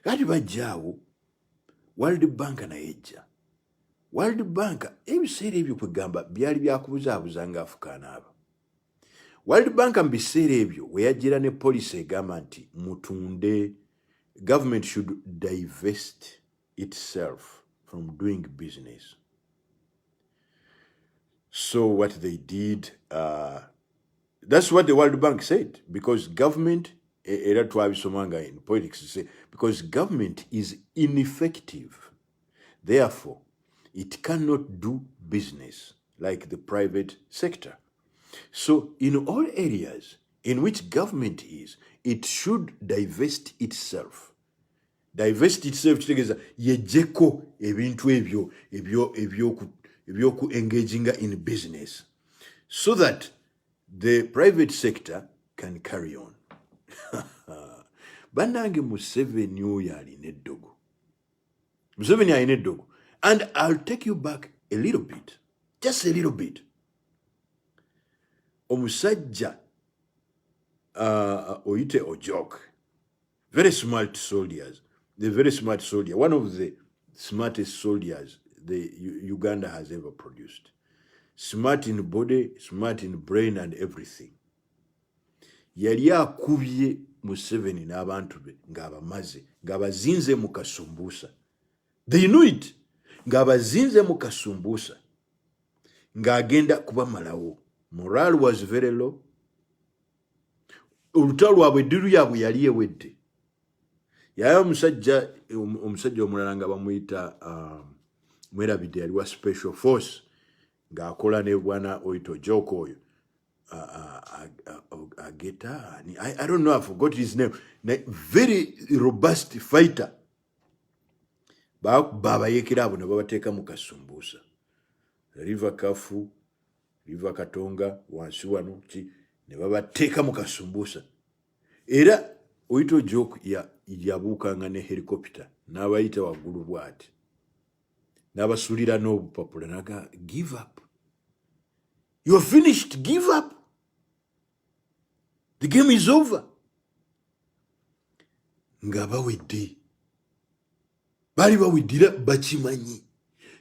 Kati bajjaawo World Bank na ejja. World Bank ebiseera ebyo kwegamba byali byakubuzaabuza nga Afukana aba. World Bank mu biseera ebyo we yajjira ne policy egamba nti mutunde, government should divest itself from doing business. So what they did, that's what the World Bank said, because government, era twabisomanga in politics, say, because government is ineffective. Therefore, it cannot do business like the private sector. So in all areas in which government is, it should divest itself. Divest itself kitegeeza yejjeko ebintu ebyoku engaging in business so that the private sector can carry on. Bannange Museveni oyo alina eddogo. Museveni alina eddogo. And I'll take you back a little bit, just a little bit. Omusajja oyite Ojok, very smart soldiers, the very smart soldier, one of the smartest soldiers the Uganda has ever produced. Smart in body, smart in brain and everything. Yali akubye Museveni n'abantu be ng'abamaze ng'abazinze mu kasumbuusa. They knew it. Ng'abazinze mu kasumbuusa ng'agenda kubamalawo. Morale was very low. Olutalo lwabwe eddiru yaabwe yali ewedde. Yayo omusajja omulala nga bamuyita Mwerabidde yali wa special force ng'akola ne bwana Oito Joko oyo. Ageta, I don't know, I forgot his name. Very robust fighter. Baba yekera abo ne babateeka mu kasumbuusa. River Kafu, River Katonga, wansi wano ki ne babateeka mu kasumbuusa. Era Oito Joko yabuukanga ne helicopter n'abayita waggulu bw'ati. N'abasuulira n'obupapula naga give up. You're finished, give up. The game is over. Nga bawedde. Bali baweddira bakimanyi.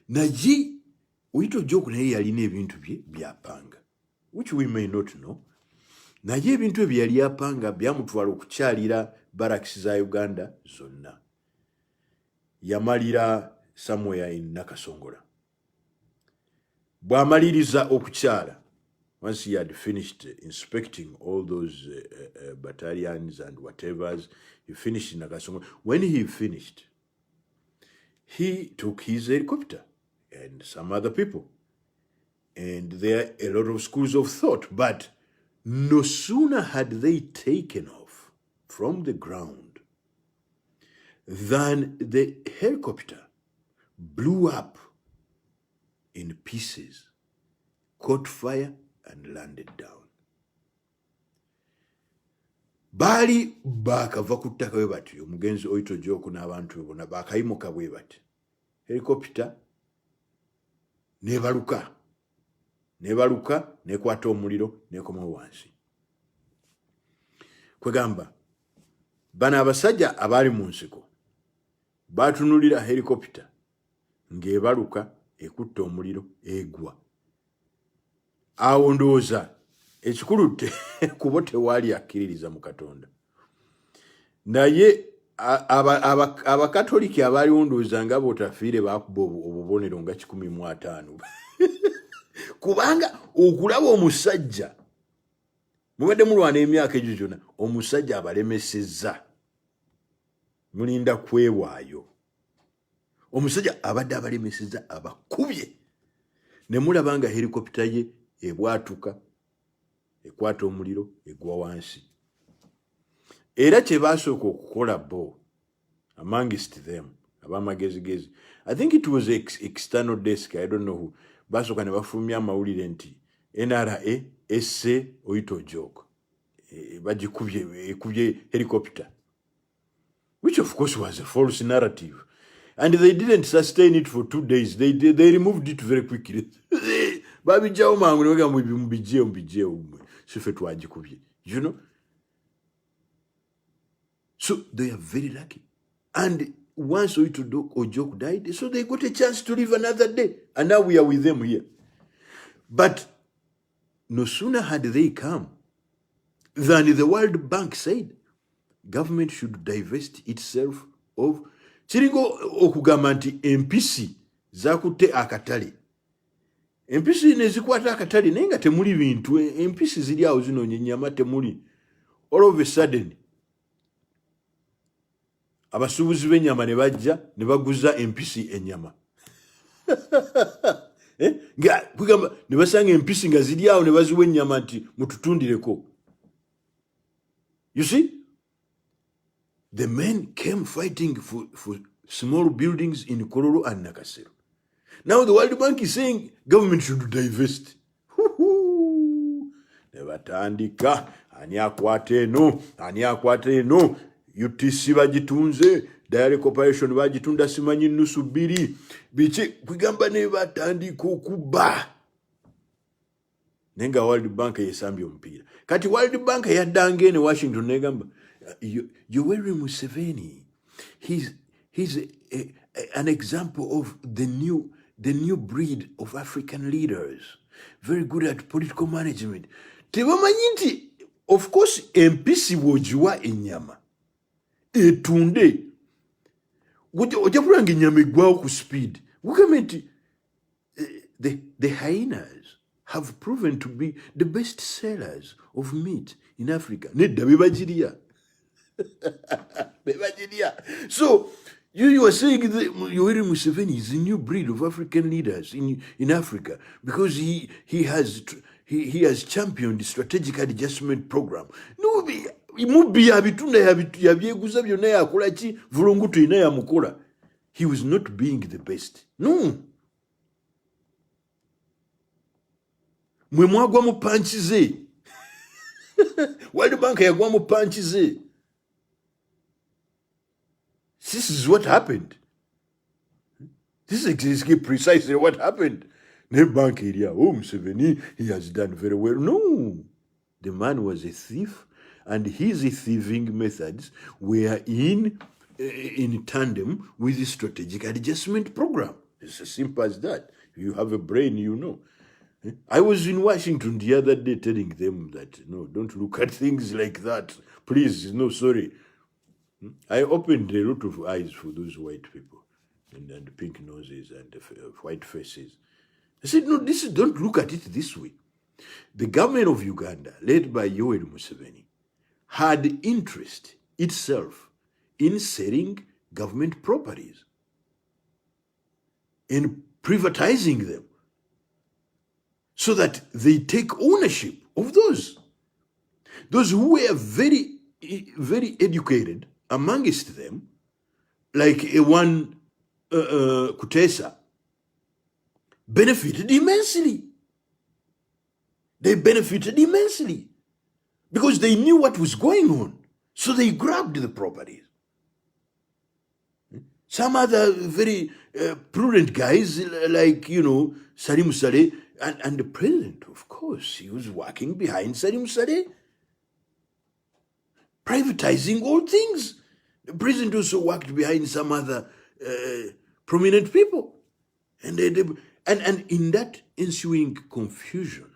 Naye Oito Joko naye yalina ebintu bye byapanga, which we may not know. Naye ebintu ebyo yali apanga byamutwala okukyalira barracks za Uganda zonna. Yamalira somewhere in Nakasongola. Bw'amaliriza okukyala, once he had finished inspecting all those battalions and whatevers, he finished in Nakasongola. When he finished, he took his helicopter and some other people. And there are a lot of schools of thought, but no sooner had they taken off from the ground than the helicopter blew up in pieces, caught fire, and landed down. Bali bakava ku ttaka bwe bati, omugenzi Oito Joko n'abantu bonna bakayimuka bwe bati. Helicopter nebaluka nekwata omuliro nekomawo wansi. Kwegamba bano abasajja abaali mu nsiko batunulira helicopter ng'ebaluka ekutta omuliro egwa. Awo ndowooza ekikulu kubo tewaali akkiririza mu Katonda. Naye abakatoliki abaaliwo ndowooza nga bootafiire baakuba obubonero nga 150. Kubanga okulaba omusajja mubadde mulwana emyaka egyo gyonna, omusajja abalemesezza mulinda kwewaayo. Omusajja abadde abalemesezza abakubye ne mulaba nga helicopter ye ebwatuka ekwata omuliro egwa wansi. Era kye baasooka okukola bo amongst them abamagezigezi, I think it was external desk, I don't know who, basooka ne bafulumya amawulire nti NRA esse Oito Joko ekubye helicopter, which of course was a false narrative. And they didn't sustain it for 2 days. They removed it very quickly. Babijjawo mangu ne bagamba mubijjeewo sife twagikubye. You know? So they are very lucky. And once Oito Joko died, so they got a chance to live another day. And now we are with them here. But no sooner had they come than the World Bank said government should divest itself of kiringo okugamba nti empisi zakutte akatale. Empisi nezikwata akatale naye nga temuli bintu. Empisi ziri awo zinoonya ennyama temuli. All of a sudden abasuubuzi b'ennyama ne bajja ne baguza empisi ennyama. Nga kugamba ne basanga empisi nga ziri awo ne baziwa ennyama nti mututundireko. You see? The men came fighting for small buildings in Kololo and Nakasero. Now the World Bank is saying government should divest. Nebatandika ani akwata eno UTC bagitunze, Diary Corporation bagitunda simanyi nusu 2 biki kwigamba ne batandika okuba. Nenga World Bank yesambye omupiira. Kati World Bank yaddange ne Washington negamba Yoweri Museveni, he's an example of the new breed of African leaders, very good at political management. Tebamanyi nti Of course, empisi bw'ogiwa ennyama etunde ojja kulanga ennyama eggwawo ku speed. Mugambe nti the hyenas have proven to be the best sellers of meat in Africa. Nedda bebagirya. So you are saying that Yoweri Museveni is a new breed of African leaders in Africa because he has championed the strategic adjustment program. No, mubbi yabitunda yabyeguza byonna yakola ki vulungutu ina yamukola. He was not being the best. No. Mwe mwagwa mu panchi ze. World Bank yagwa mu panchi ze. This is what happened. This is precisely what happened. Ne bank area, Museveni, he has done very well. No. The man was a thief, and his thieving methods were in tandem with the strategic adjustment program. It's as simple as that. If you have a brain, you know. I was in Washington the other day telling them that, no, don't look at things like that. Please, no, sorry. I opened a lot of eyes for those white people and pink noses and white faces. I said, no, don't look at it this way. The government of Uganda, led by Yoweri Museveni, had interest itself in selling government properties and privatizing them so that they take ownership of those. Those who were very, very educated amongst them, like one Kutesa, benefited immensely. They benefited immensely because they knew what was going on. So they grabbed the properties. Some other very prudent guys like, Salim Saleh, and the president, of course, he was working behind Salim Saleh, privatizing all things. The president also worked behind some other prominent people. And in that ensuing confusion,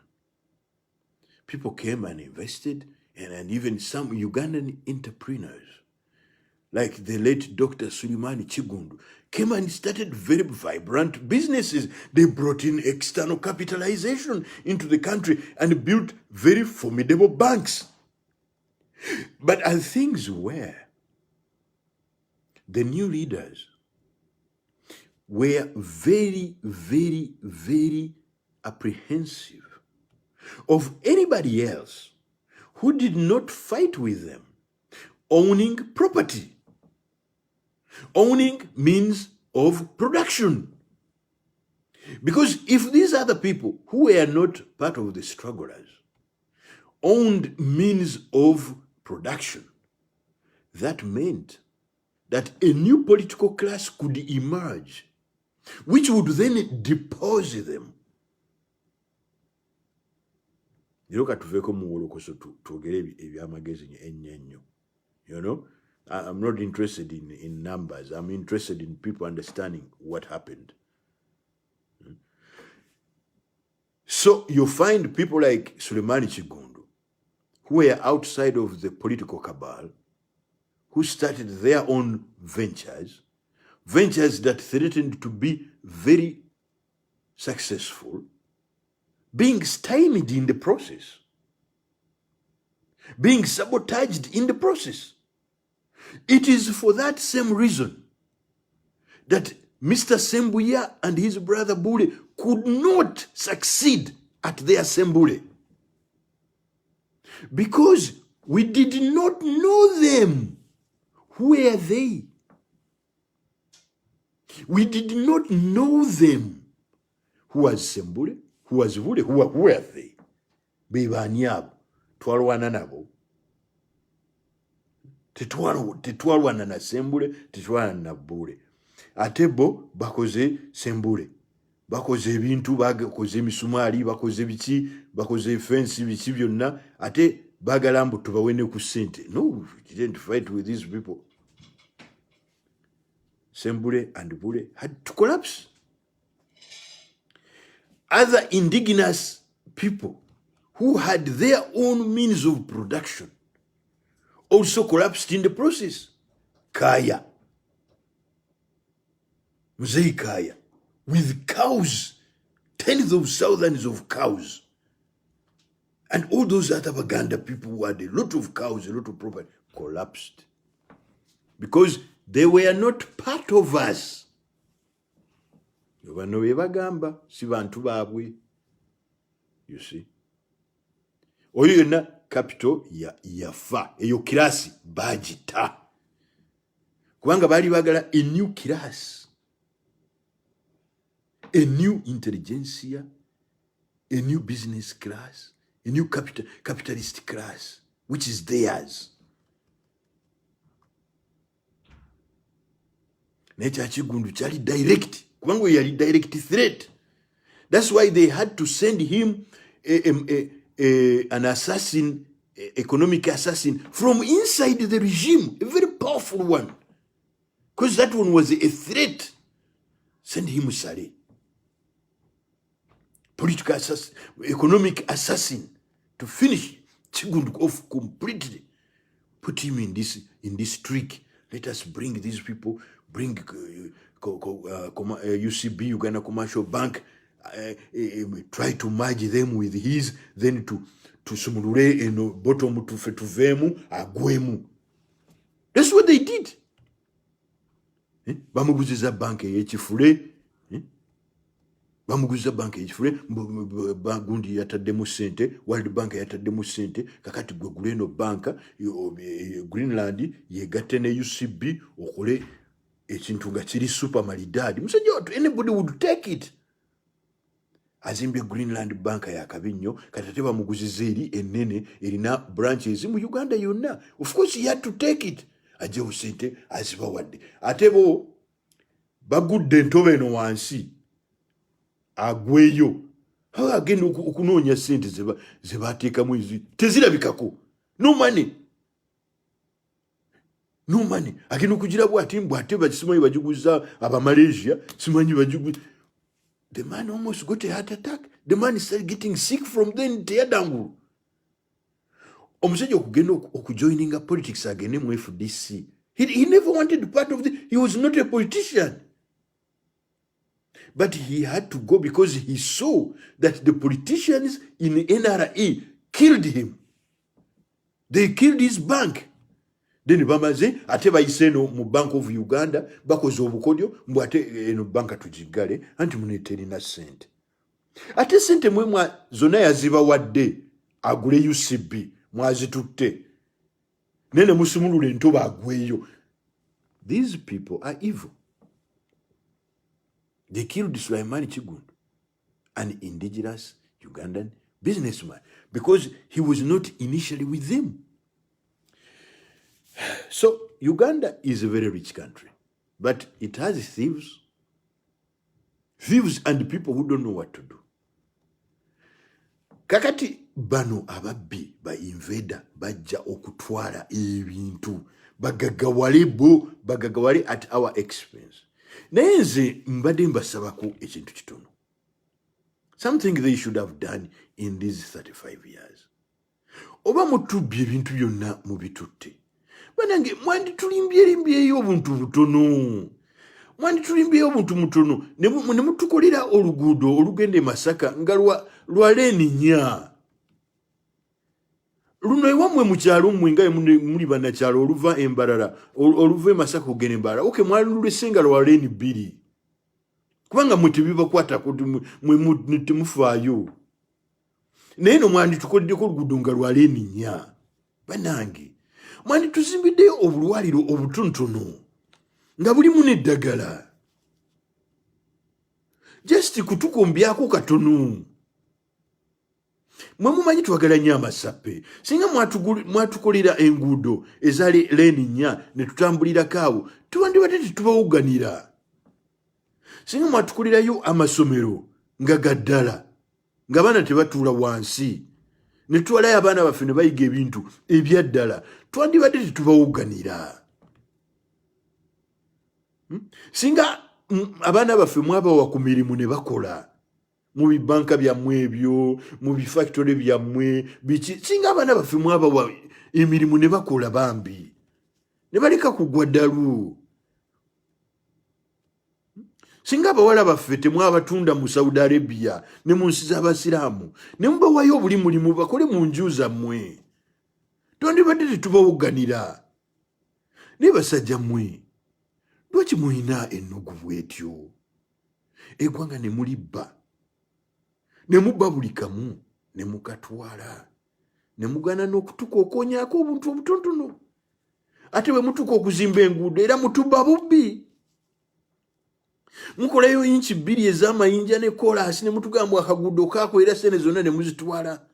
people came and invested, and even some Ugandan entrepreneurs, like the late Dr. Suleimani Chigundu, came and started very vibrant businesses. They brought in external capitalization into the country and built very formidable banks. But as things were, the new leaders were very, very, very apprehensive of anybody else who did not fight with them owning property. Owning means of production. Because if these other people who were not part of the strugglers owned means of production, that meant that a new political class could emerge, which would then depose them. I'm not interested in numbers. I'm interested in people understanding what happened. So you find people like Suleimani Chigundu, who were outside of the political cabal, who started their own ventures that threatened to be very successful, being stymied in the process, being sabotaged in the process. It is for that same reason that Mr. Sembuya and his brother Bule could not succeed at their Sembule. Because we did not know them. Who were they? We did not know them. Who was Sembule? Who was Bule? Who were they? Bebanyabo. Twalwana nabo. Tetwalwana na Sembule, tetwalwana na Bule. Ate bo bakoze Sembule. Bakoze ebintu, bakoze emisumali, bakoze biki, bakoze fence biki byonna, ate bagala mbu tubawene ku sente. No, we didn't fight with these people. Sembule and Bule had to collapse. Other indigenous people who had their own means of production also collapsed in the process. Kaya. Mzee Kaya. With cows, tens of thousands of cows. And all those other Baganda people who had a lot of cows, a lot of property, collapsed. Because they were not part of us. You see? Oyo yonna capital yafa. Eyo kirasi bagita. Kubanga bali bagala a new class. A new intelligentsia, a new business class, a new capitalist class, which is theirs. Nature Chigundu chali direct. Kwangu yali direct threat. That's why they had to send him an assassin, economic assassin from inside the regime, a very powerful one. Because that one was a threat. Send him Sari. Political assassin, economic assassin, to finish Chigundu off completely. Put him in this trick. Let us bring these people, bring UCB, Uganda Commercial Bank, try to merge them with his, then to sumulure and bottom to fetuvemu agwemu. That's what they did. Bamuguziza bank yechifule. Bamuguziza bank yechifule. Bagundi yataddemu sente. World Bank yataddemu sente. Kakati gweguleno banka Greenland yegatte ne UCB okole ekintu nga kiri super malidadi. Musajja watu anybody would take it. Azimbye Greenland Bank ya kabinyo katate bamuguziza eri enene erina branches mu Uganda yonna. Of course he had to take it. Aje usente azibawadde. Atebo bagudde ntobe no wansi agweyo. Hawa agenda okunoonya sente zebateeka mwezi tezirabikako. No money. No money. Agenda okugira bwati mbwate bakisimanyi bagiguza aba Malaysia, simanyi bagiguza. The man almost got a heart attack. The man started getting sick from then teyadangu. Omusajja okugenda okujoininga politics agende mu FDC. He never wanted part of he was not a politician. But he had to go because he saw that the politicians in NRA killed him. They killed his bank. Then bamaze ate bayiseno mu Bank of Uganda bakoze obukodyo mbu ate eno banka tujigale anti muneteri na sente. Ate sente mwe zona yaziba wadde agule UCB mwazitutte. Nene musumulule ntoba agweyo. These people are evil. They killed Sulaiman Chigundu, an indigenous Ugandan businessman, because he was not initially with them. So Uganda is a very rich country, but it has thieves and people who don't know what to do. Kakati bano ababbi ba invader bajja okutwala ebintu bagagawale at our expense. Neze mbadde mbasabako ekintu kitono. Something they should have done in these 35 years. Oba mutubye ebintu byonna mu bitutte. Banange mwanditulimbyeyo obuntu butono. Mwanditulimbyeyo obuntu mutono. Ne mutukolera oluguudo olugenda e Masaka nga lwa leni nya. Luno ewamwe mu kyalo mmwe nga muli bannakyalo oluva Embarara oluva e Masaka ogenda Embarara. Okay, mwalulwesenga lwa leni 2. Kubanga mwe tebibakwata kuti mwe temufaayo. Naye no mwanditukoddeko oluguudo nga lwa leni nya. Banange mwandituzimbiddeyo obulwaliro obutonotono nga bulimu n'eddagala. Just kutukombyako katono. Mwe mumanyi twagala nnyo amasappe. Singa mwatukolera enguudo ezali leni nnya ne tutambulirako awo tubandibadde tetubawuganira. Singa mwatukolerayo amasomero nga gaddala nga baana tebatuula wansi ne tuwalayo abaana baffe ne bayiga ebintu ebyaddala twandibadde tetubawuganira. Singa abaana baffe mwabawa ku mirimu ne bakola mu bibanka byammwe ebyo mu bifactory byammwe biki singa abaana baffe mwabawa emirimu ne bakola bambi ne baleka kugwa ddalu singa abawala baffe temwabatunda mu Saudi Arabia ne mu nsi z'abasiraamu ne mubawayo buli mulimu bakole mu nju zammwe tondibadde tetubawuganira ne basajja mmwe lwaki mulina ennugu bwetyo eggwanga ne mulibba ne mubba buli kamu ne mukatwala ne mugana n'okutukookoonyaako obuntu obutonotono ate bwe mutuka okuzimba enguudo era mutubba bubbi mukolayo inchi 2 ez'amayinja ne kolasi ne mutugamba akaguudo kaako era sene zonna ne muzitwala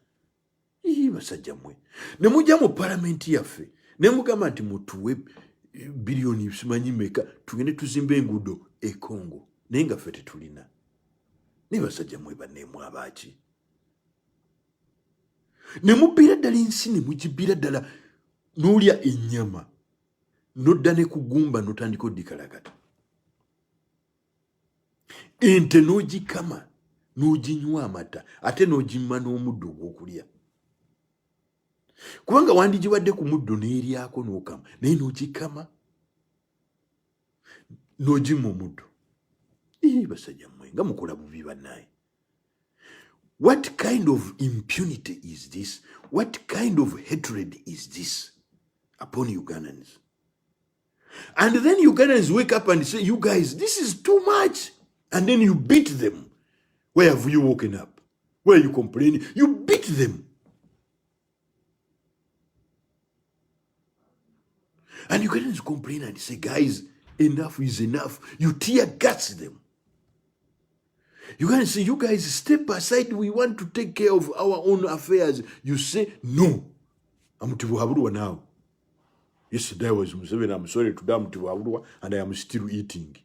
basajja mmwe ne mujja mu palamenti yaffe ne mugamba nti mutuwe biliyoni simanyi meka tugende tuzimba enguudo e Congo naye nga ffe tetulina ne basajja mmwe banneemu abaaki ne mubbira ddala ensi ne mugibbira ddala n'olya ennyama n'odda ne kugumba n'otandika oddikalakata ente n'ogikama n'oginywa amata ate n'ogimma n'omuddo ogw'okulya kubanga wandigiwadde ku muddo n'eryako n'okama naye n'ogikama n'ogimma omuddo basajja mmwe nga mukola bubi bannaye. What kind of impunity is this? What kind of hatred is this upon Ugandans? And then Ugandans wake up and say, you guys, this is too much. And then you beat them. Where have you woken up? Where are you complaining? You beat them. And Ugandans complain and say, guys, enough is enough. You tear gas them. You can say, you guys step aside. We want to take care of our own affairs. You say, no. I'm Tibuhaburwa now. Yesterday I was Museveni. I'm sorry to them Tibuhaburwa, and I am still eating.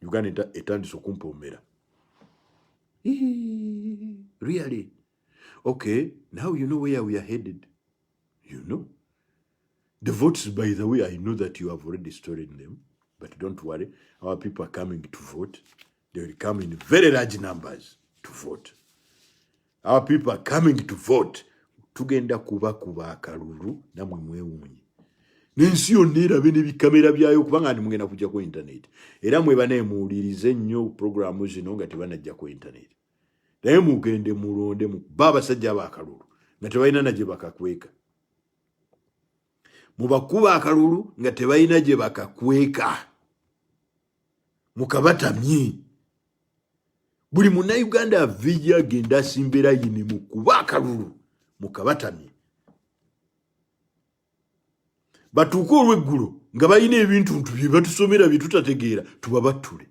Uganda etandise okumpoomera. Really? Okay, now you know where we are headed. You know. The votes, by the way, I know that you have already stolen them. But don't worry, our people are coming to vote. They will come in very large numbers to vote. Our people are coming to vote. Tugenda kuba akalulu namwe mwewunyi. Nensi yonna erabe n'ebikamera byayo kubanga ndi mugenda kujja ku internet. Era mwe baneemuwulirize nnyo programu zino nga tebanajja ku internet. Naye mugende mulonde mu abasajja b'akalulu nga tebalina na gye bakakweka. Mubakuba akalulu nga tebalina gye bakakweka. Mukabatamye. Buli Munnayuganda avijja agenda asimbera yini mukuba akalulu mukabatamye. Batuuka olw'eggulo nga balina ebintu bye batusomera bye tutategeera tubabattule.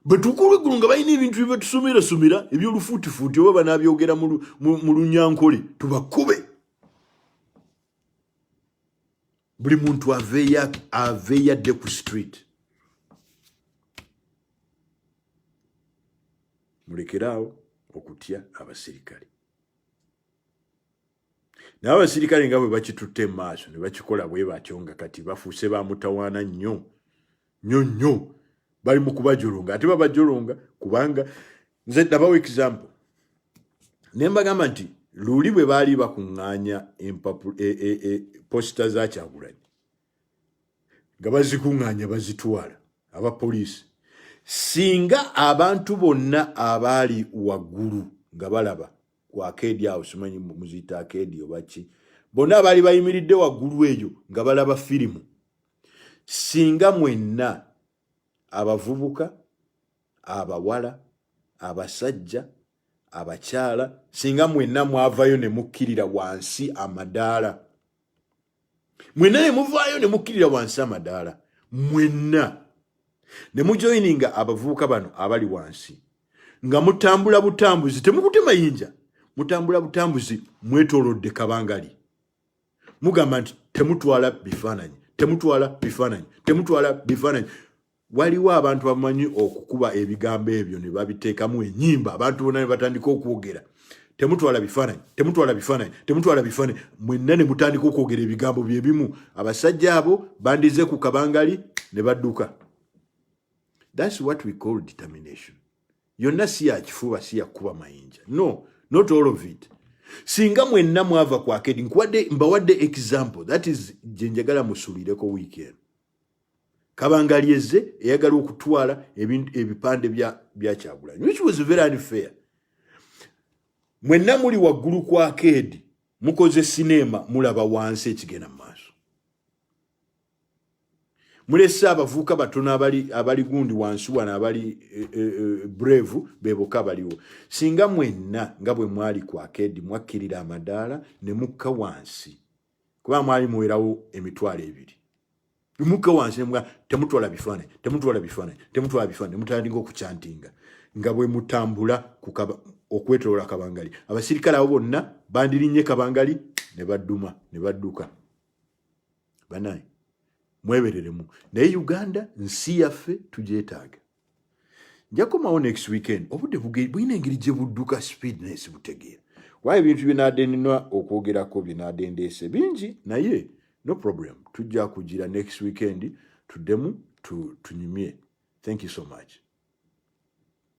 Batuuka olw'eggulo nga balina ebintu bye batusomera eby'olufuutifuuti oba banaabyogera mu Lunyankole tubakube. Buli muntu aveeyadde ku street. Mulekeraawo okutya abasirikale. Naye abasirikale nga bwe bakitutte mu maaso ne bakikola bwe batyo nga kati bafuuse ba mutawaana nnyo bali mu kubajolonga ate babajolonga kubanga nze ndabawa example. Ne mbagamba nti luli bwe baali bakuŋŋaanya posita za Kyagulanyi nga bazikuŋŋaanya bazitwala abapoliisi. Singa abantu bonna abaali waggulu nga balaba ku Arcade awo simanyi muziyita Arcade oba ki, bonna abaali bayimiridde waggulu eyo nga balaba firimu, singa mwenna abavubuka, abawala, abasajja, abakyala, singa mwenna mwavayo ne mukkirira wansi amadaala, mwenna ne muvaayo ne mukkirira wansi amadaala, mwenna ne mujoyininga abavubuka bano abali wansi nga mutambula butambuzi, temukutte mayinja, mutambula butambuzi mwetoolodde Kabangali, mugamba nti temutwala bifaananyi. Waliwo abantu bamanyi okukuba ebigambo ebyo ne babiteekamu ennyimba, abantu bonna ne batandika okwogera temutwala bifaananyi. Mwenna ne mutandika okwogera ebigambo bye bimu. Abasajja abo bandize ku Kabangali ne badduka. That's what we call determination. Yonna si ya kifuba si ya kuba mayinja. No, not all of it. Singa mwenna mwava kwa Kedi, mbawadde example, that is jenjagala musulireko weekend. Kabangalieze eyagala okutwala ebipande bya Kyagulanyi, which was very unfair. Mwenna muli waggulu kwa Kedi, mukoze sinema mulaba wansi ekigenda mu maaso. Mulese abavuuka batono abali gundi wansi wana abali brave beboka baliwo. Singa mwenna nga bwe mwali kwa Kedi mwakkirira amadaala ne mukka wansi. Kuba mwali muwerawo emitwalo ebiri. Mukka wansi ne temutwala bifaananyi mutandika okuchantinga. Nga bwe mutambula okwetoloola Kabangali. Abasirikale abo bonna bandirinnye Kabangali ne badduka. Banaye mwebereremu. Naye Uganda nsi yaffe tugyetaaga. Njakomawo next weekend. Obudde buyina engeri gye budduka speedness butegeera. Waye ebintu byenadendinwa okwogerako byenadendeese bingi naye no problem. Tujja kugira next weekend tuddemu tunyumye. Thank you so much.